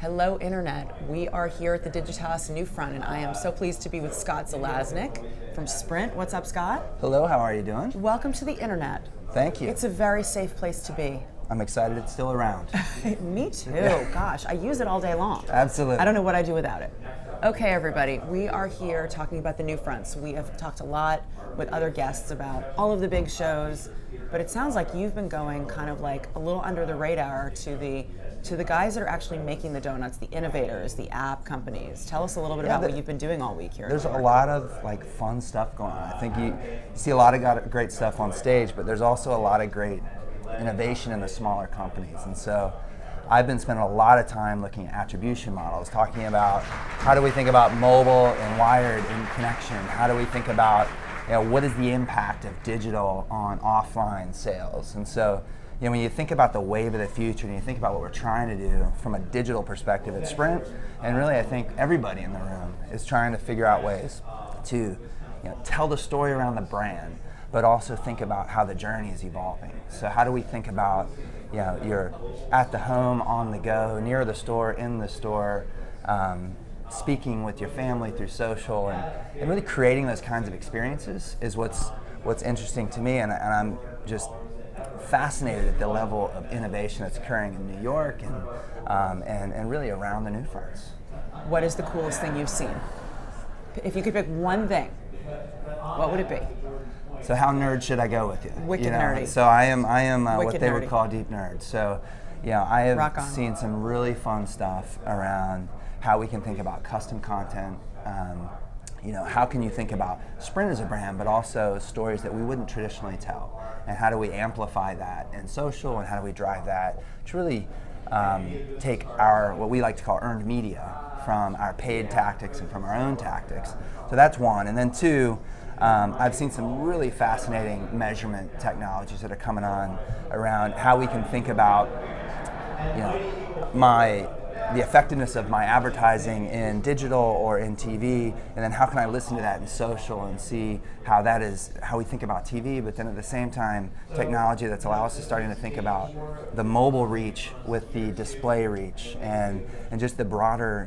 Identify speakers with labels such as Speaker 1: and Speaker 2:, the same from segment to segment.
Speaker 1: Hello, Internet. We are here at the Digitas NewFront, and I am so pleased to be with Scott Zalaznick from Sprint. What's up, Scott?
Speaker 2: Hello, how are you doing?
Speaker 1: Welcome to the Internet.
Speaker 2: Thank you.
Speaker 1: It's a very safe place to be.
Speaker 2: I'm excited it's still around.
Speaker 1: Me too. Gosh, I use it all day long.
Speaker 2: Absolutely.
Speaker 1: I don't know what I'd do without it. Okay, everybody, we are here talking about the NewFronts. We have talked a lot with other guests about all of the big shows, but it sounds like you've been going kind of like a little under the radar to the guys that are actually making the donuts, the innovators, the app companies. Tell us a little bit about what you've been doing all week here.
Speaker 2: There's a lot of like fun stuff going on. I think you see a lot of great stuff on stage, but there's also a lot of great innovation in the smaller companies. And so I've been spending a lot of time looking at attribution models, talking about how do we think about mobile and wired in connection? How do we think about, what is the impact of digital on offline sales? And so, when you think about the wave of the future and you think about what we're trying to do from a digital perspective at Sprint, and really I think everybody in the room is trying to figure out ways to tell the story around the brand, but also think about how the journey is evolving. So how do we think about, you're at the home, on the go, near the store, in the store, speaking with your family through social, and really creating those kinds of experiences is what's interesting to me, and I'm just fascinated at the level of innovation that's occurring in New York and really around the NewFronts.
Speaker 1: What is the coolest thing you've seen? If you could pick one thing, what would it be?
Speaker 2: So how nerd should I go with you?
Speaker 1: Wicked nerdy.
Speaker 2: So I am what they
Speaker 1: nerdy.
Speaker 2: would call deep nerd. So I have seen some really fun stuff around how we can think about custom content. How can you think about Sprint as a brand, but also stories that we wouldn't traditionally tell, and how do we amplify that in social, and how do we drive that to really take our what we like to call earned media from our paid tactics and from our own tactics. So that's one, and then two. I've seen some really fascinating measurement technologies that are coming on around how we can think about, the effectiveness of my advertising in digital or in TV, and then how can I listen to that in social and see how that is how we think about TV, but then at the same time, technology that's allowed us to starting to think about the mobile reach with the display reach and just the broader,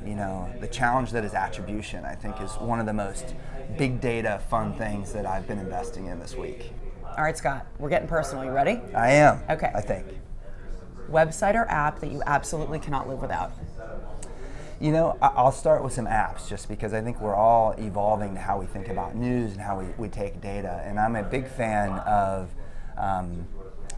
Speaker 2: the challenge that is attribution, I think is one of the most big data fun things that I've been investing in this week.
Speaker 1: All right, Scott, we're getting personal. You ready?
Speaker 2: I am.
Speaker 1: Okay.
Speaker 2: I think.
Speaker 1: Website or app that you absolutely cannot live without?
Speaker 2: I'll start with some apps just because I think we're all evolving to how we think about news and how we take data. And I'm a big fan of,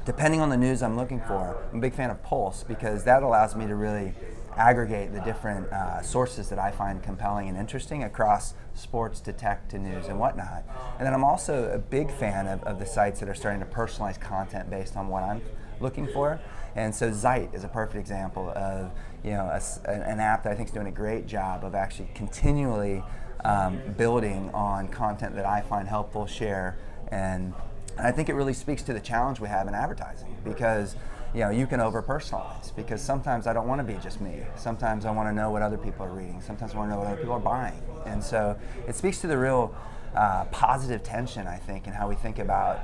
Speaker 2: depending on the news I'm looking for, I'm a big fan of Pulse because that allows me to really aggregate the different sources that I find compelling and interesting across sports to tech to news and whatnot. And then I'm also a big fan of the sites that are starting to personalize content based on what I'm looking for. And so Zeit is a perfect example of an app that I think is doing a great job of actually continually building on content that I find helpful, share, and I think it really speaks to the challenge we have in advertising because you can over-personalize because sometimes I don't want to be just me. Sometimes I want to know what other people are reading. Sometimes I want to know what other people are buying. And so it speaks to the real positive tension, I think, in how we think about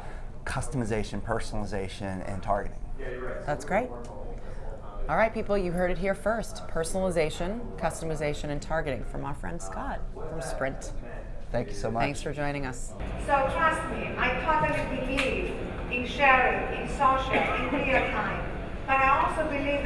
Speaker 2: customization, personalization, and targeting.
Speaker 1: That's great. All right, people, you heard it here first. Personalization, customization, and targeting from our friend Scott from Sprint.
Speaker 2: Thank you so much.
Speaker 1: Thanks for joining us.
Speaker 3: So trust me, I totally believe in sharing, in social, in real time. But I also believe